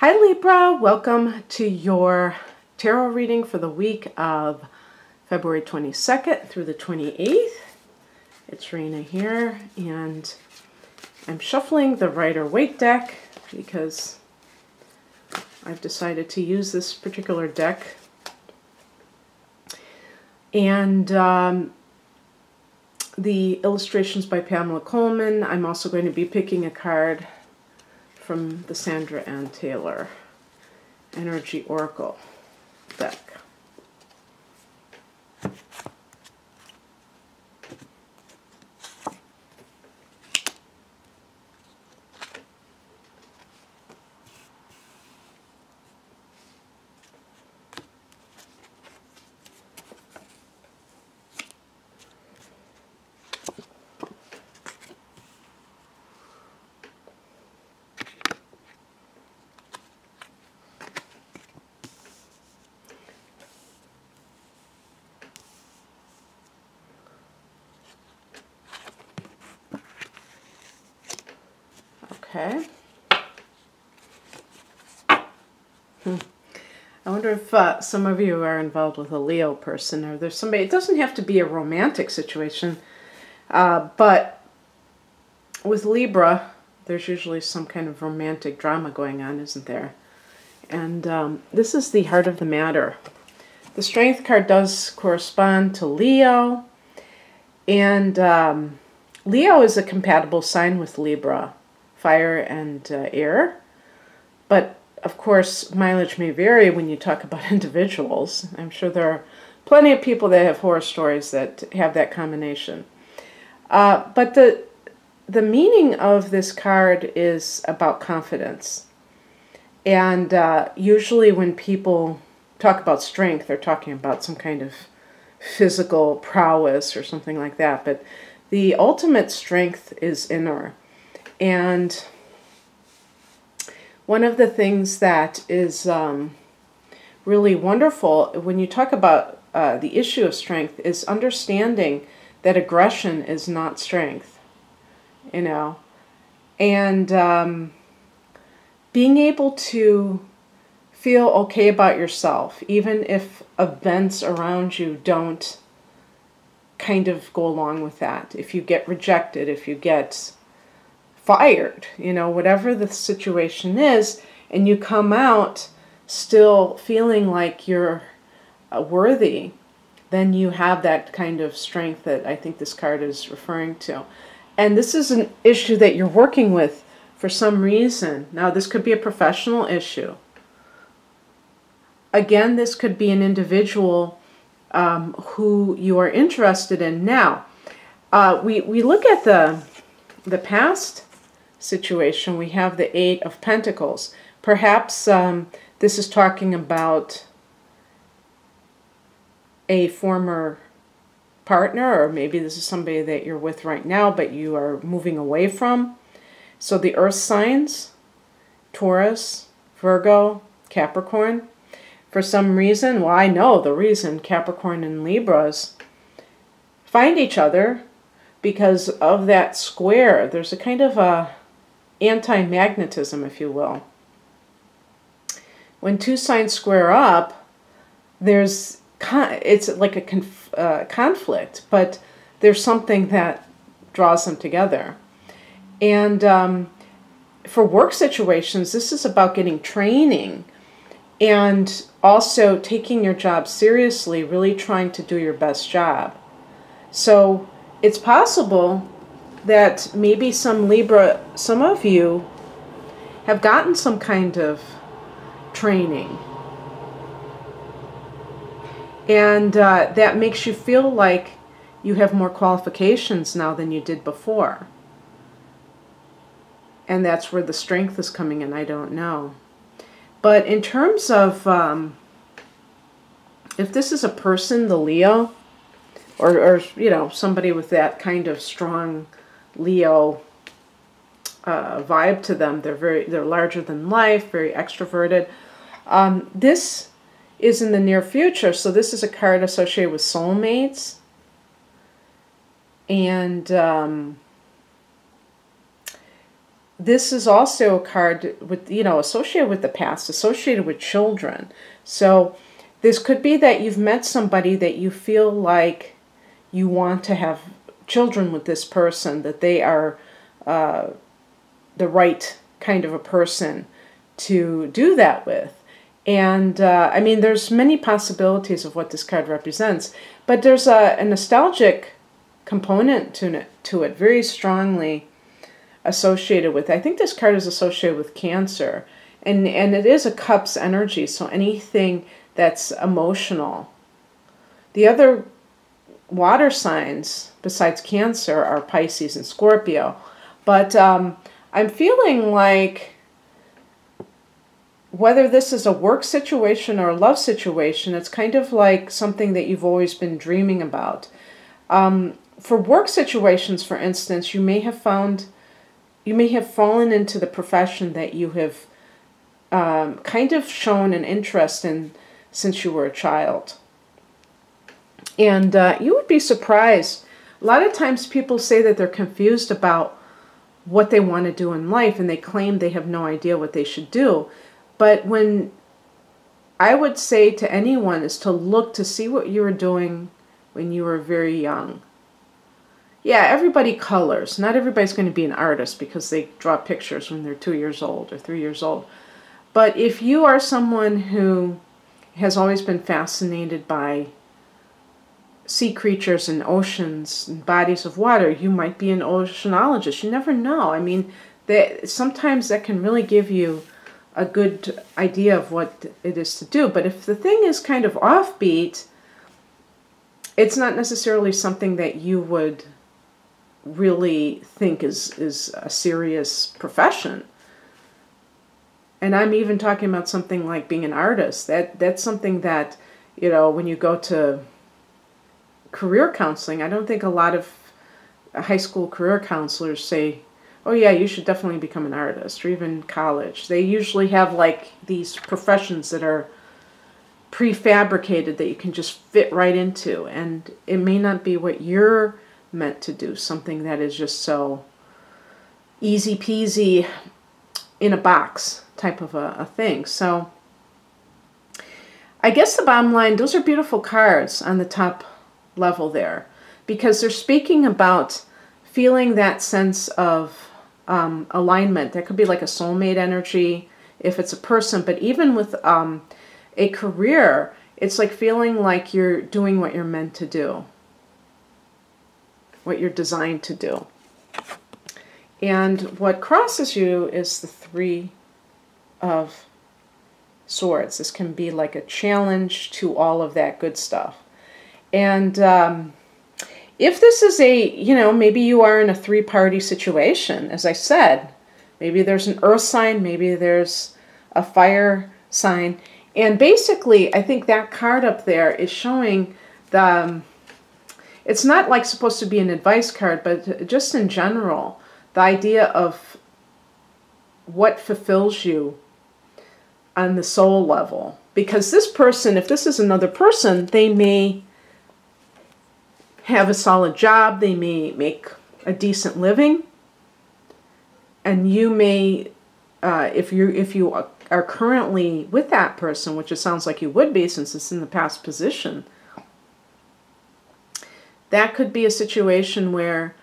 Hi Libra, welcome to your tarot reading for the week of February 22nd through the 28th. It's Rena here, and I'm shuffling the Rider-Waite deck because I've decided to use this particular deck. And the illustrations by Pamela Coleman. I'm also going to be picking a card from the Sandra Ann Taylor Energy Oracle deck. Okay. I wonder if some of you are involved with a Leo person, or there's somebody. It doesn't have to be a romantic situation, but with Libra, there's usually some kind of romantic drama going on, isn't there? And this is the heart of the matter. The Strength card does correspond to Leo, and Leo is a compatible sign with Libra, fire and air, but of course mileage may vary when you talk about individuals. I'm sure there are plenty of people that have horror stories that have that combination. But the meaning of this card is about confidence. And usually when people talk about strength, they're talking about some kind of physical prowess or something like that. But the ultimate strength is inner. And one of the things that is really wonderful when you talk about the issue of strength is understanding that aggression is not strength, you know, and being able to feel okay about yourself, even if events around you don't kind of go along with that. If you get rejected, if you get fired, you know, whatever the situation is, and you come out still feeling like you're worthy, then you have that kind of strength that I think this card is referring to. And this is an issue that you're working with for some reason. Now, this could be a professional issue. Again, this could be an individual who you are interested in. Now, we look at the past situation. We have the Eight of Pentacles. Perhaps this is talking about a former partner, or maybe this is somebody that you're with right now but you are moving away from. So the earth signs, Taurus, Virgo, Capricorn. For some reason, well, I know the reason, Capricorn and Libras find each other because of that square. There's a kind of a anti-magnetism, if you will. When two signs square up, it's like a conflict, but there's something that draws them together. And for work situations, this is about getting training and also taking your job seriously, really trying to do your best job. So it's possible that maybe some of you have gotten some kind of training. And that makes you feel like you have more qualifications now than you did before. And that's where the strength is coming in, I don't know. But in terms of, if this is a person, the Leo, or you know, somebody with that kind of strong Leo vibe to them, they're larger than life, very extroverted. This is in the near future, so this is a card associated with soulmates. And this is also a card with, associated with the past, associated with children. So this could be that you've met somebody that you feel like you want to have children with this person, that they are the right kind of a person to do that with. And I mean, there's many possibilities of what this card represents, but there's a nostalgic component to it, very strongly associated with. I think this card is associated with Cancer, and it is a Cups energy, so anything that's emotional. The other water signs besides Cancer are Pisces and Scorpio, but I'm feeling like whether this is a work situation or a love situation, it's kind of like something that you've always been dreaming about. For work situations, for instance, you may have fallen into the profession that you have kind of shown an interest in since you were a child. And you would be surprised. A lot of times people say that they're confused about what they want to do in life, and they claim they have no idea what they should do. But when I would say to anyone is to look to see what you were doing when you were very young. Yeah, everybody colors. Not everybody's going to be an artist because they draw pictures when they're 2 years old or 3 years old. But if you are someone who has always been fascinated by sea creatures and oceans and bodies of water, you might be an oceanologist. You never know. I mean, sometimes that can really give you a good idea of what it is to do. But if the thing is kind of offbeat, it's not necessarily something that you would really think is a serious profession. And I'm even talking about something like being an artist. That's something that, when you go to career counseling, I don't think a lot of high school career counselors say, oh yeah, you should definitely become an artist, or even college. They usually have like these professions that are prefabricated that you can just fit right into, and it may not be what you're meant to do, something that is just so easy peasy in a box type of a thing. So I guess the bottom line, those are beautiful cards on the top level there, because they're speaking about feeling that sense of alignment. That could be like a soulmate energy if it's a person, but even with a career, it's like feeling like you're doing what you're meant to do, what you're designed to do. And what crosses you is the Three of Swords. This can be like a challenge to all of that good stuff. And if this is maybe you are in a three-party situation, as I said, maybe there's an earth sign, maybe there's a fire sign. And basically, I think that card up there is showing it's not like supposed to be an advice card, but just in general, the idea of what fulfills you on the soul level. Because this person, if this is another person, they may have a solid job, they may make a decent living, and you may, if you are currently with that person, which it sounds like you would be since it's in the past position, that could be a situation where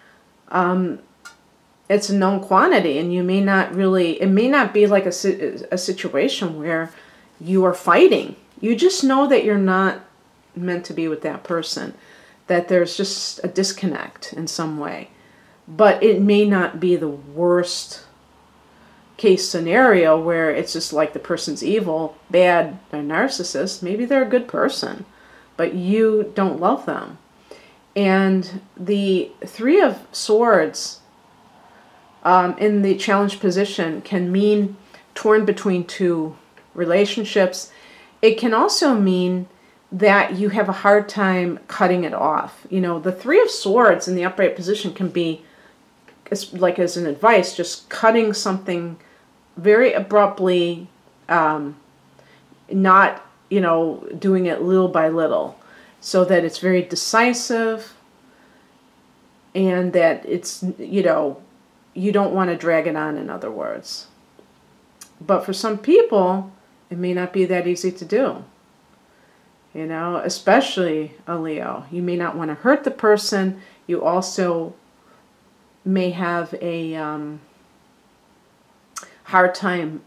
it's a known quantity, and you may not really, it may not be like a situation where you are fighting. You just know that you're not meant to be with that person, that there's just a disconnect in some way. But it may not be the worst case scenario where it's just like the person's evil, bad, a narcissist. Maybe they're a good person, but you don't love them. And the Three of Swords in the challenge position can mean torn between two relationships. It can also mean that you have a hard time cutting it off. The Three of Swords in the upright position can be, like as an advice, just cutting something very abruptly, not, doing it little by little, so that it's very decisive and that it's, you don't want to drag it on, in other words. But for some people, it may not be that easy to do. You know, especially a Leo. You may not want to hurt the person. You also may have a hard time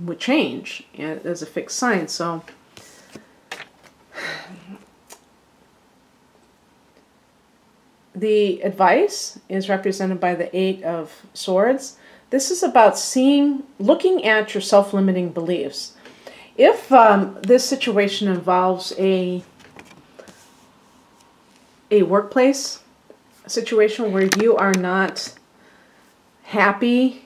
with change as a fixed sign. So the advice is represented by the 8 of Swords. This is about looking at your self-limiting beliefs. If this situation involves a workplace situation where you are not happy,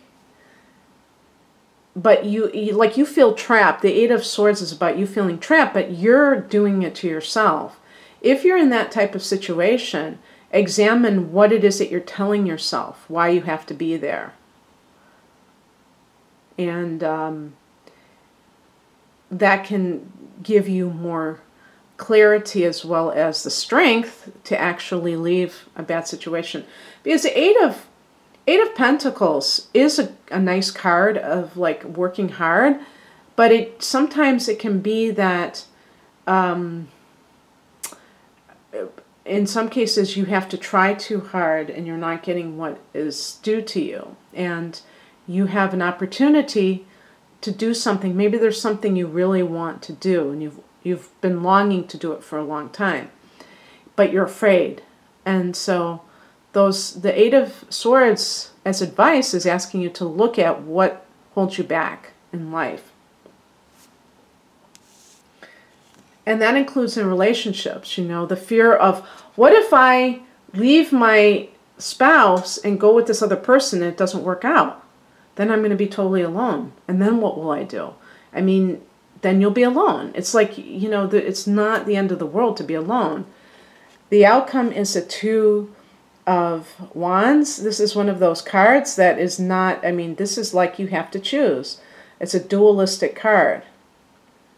but you feel trapped. The 8 of Swords is about you feeling trapped, but you're doing it to yourself. If you're in that type of situation, examine what it is that you're telling yourself, why you have to be there. And that can give you more clarity as well as the strength to actually leave a bad situation. Because the Eight of Pentacles is a nice card of like working hard, but sometimes it can be that in some cases you have to try too hard and you're not getting what is due to you. And you have an opportunity to do something. Maybe there's something you really want to do and you've been longing to do it for a long time, but you're afraid. And so the 8 of Swords as advice is asking you to look at what holds you back in life. And that includes in relationships, you know, the fear of, what if I leave my spouse and go with this other person and it doesn't work out? Then I'm going to be totally alone. And then what will I do? I mean, then you'll be alone. It's like, you know, it's not the end of the world to be alone. The outcome is a 2 of Wands. This is one of those cards that is not, I mean, this is like you have to choose. It's a dualistic card.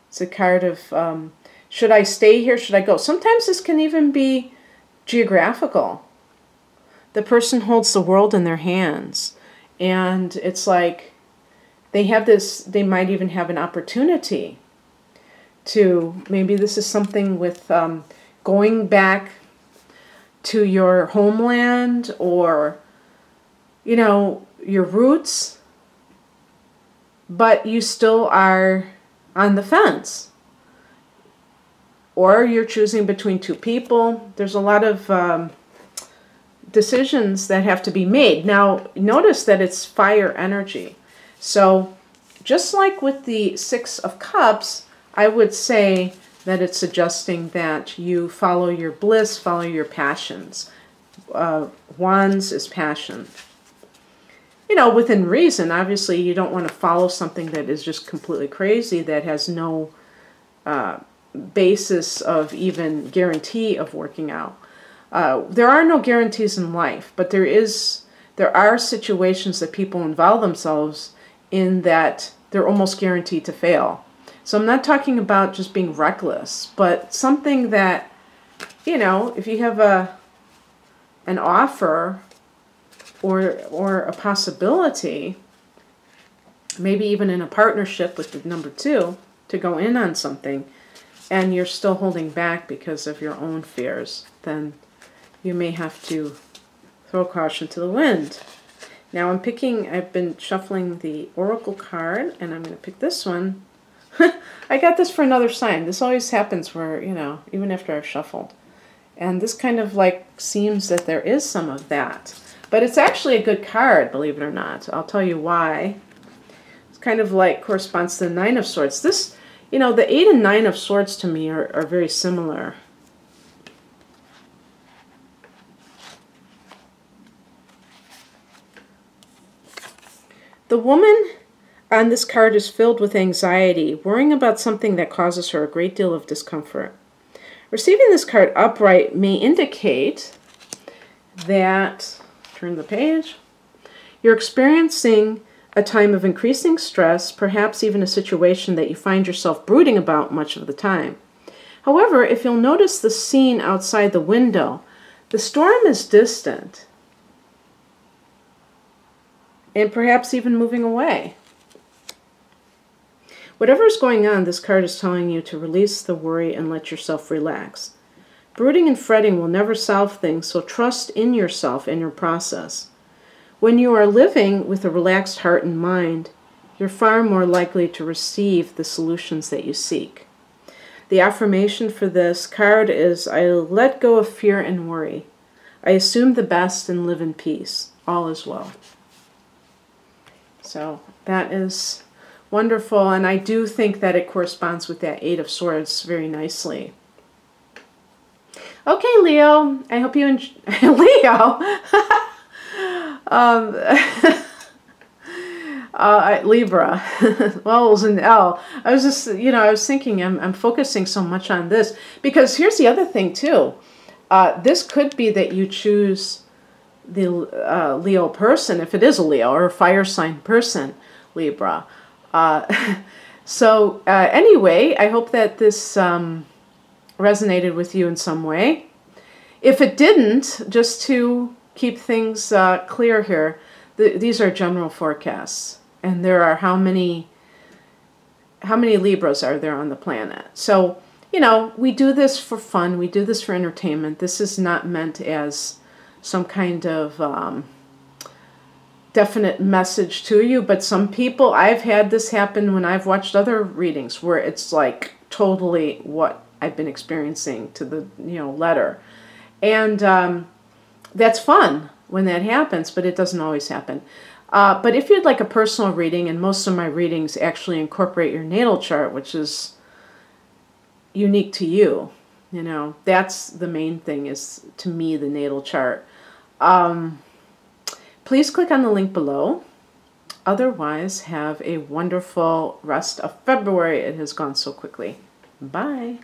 It's a card of, should I stay here? Should I go? Sometimes this can even be geographical. The person holds the world in their hands. And it's like they have this, they might even have an opportunity to, maybe this is something with going back to your homeland or, you know, your roots, but you still are on the fence. Or you're choosing between 2 people. There's a lot of decisions that have to be made. Now, notice that it's fire energy. So, just like with the 6 of Cups, I would say that it's suggesting that you follow your bliss, follow your passions. Wands is passion. You know, within reason. Obviously, you don't want to follow something that is just completely crazy, that has no basis of even guarantee of working out. There are no guarantees in life, but there are situations that people involve themselves in that they're almost guaranteed to fail. So I'm not talking about just being reckless, but something that, you know, if you have an offer or a possibility, maybe even in a partnership with the number 2, to go in on something, and you're still holding back because of your own fears, then you may have to throw caution to the wind. Now I've been shuffling the Oracle card, and I'm going to pick this one. I got this for another sign. This always happens where, you know, even after I've shuffled. And this kind of like seems that there is some of that. But it's actually a good card, believe it or not. I'll tell you why. It's kind of like corresponds to the 9 of Swords. This, you know, the 8 and 9 of Swords to me are very similar. The woman on this card is filled with anxiety, worrying about something that causes her a great deal of discomfort. Receiving this card upright may indicate that, turn the page, you're experiencing a time of increasing stress, perhaps even a situation that you find yourself brooding about much of the time. However, if you'll notice the scene outside the window, the storm is distant. and perhaps even moving away. Whatever is going on, this card is telling you to release the worry and let yourself relax. Brooding and fretting will never solve things, so trust in yourself and your process. When you are living with a relaxed heart and mind, you're far more likely to receive the solutions that you seek. The affirmation for this card is, I let go of fear and worry. I assume the best and live in peace. All is well. So that is wonderful, and I do think that it corresponds with that Eight of Swords very nicely. Okay, Leo, I hope you enjoy. Leo! Libra. Well, it was an L. I was just, I was thinking, I'm focusing so much on this, because here's the other thing, too. This could be that you choose the Leo person, if it is a Leo, or a fire sign person, Libra. Anyway, I hope that this resonated with you in some way. If it didn't, just to keep things clear here, these are general forecasts, and there are how many Libras are there on the planet? So, we do this for fun, we do this for entertainment. This is not meant as some kind of definite message to you, but some people, I've had this happen when I've watched other readings where it's like totally what I've been experiencing to the letter. And that's fun when that happens, but it doesn't always happen. But if you'd like a personal reading, and most of my readings actually incorporate your natal chart, which is unique to you, that's the main thing, is to me the natal chart. Please click on the link below. Otherwise, have a wonderful rest of February. It has gone so quickly. Bye.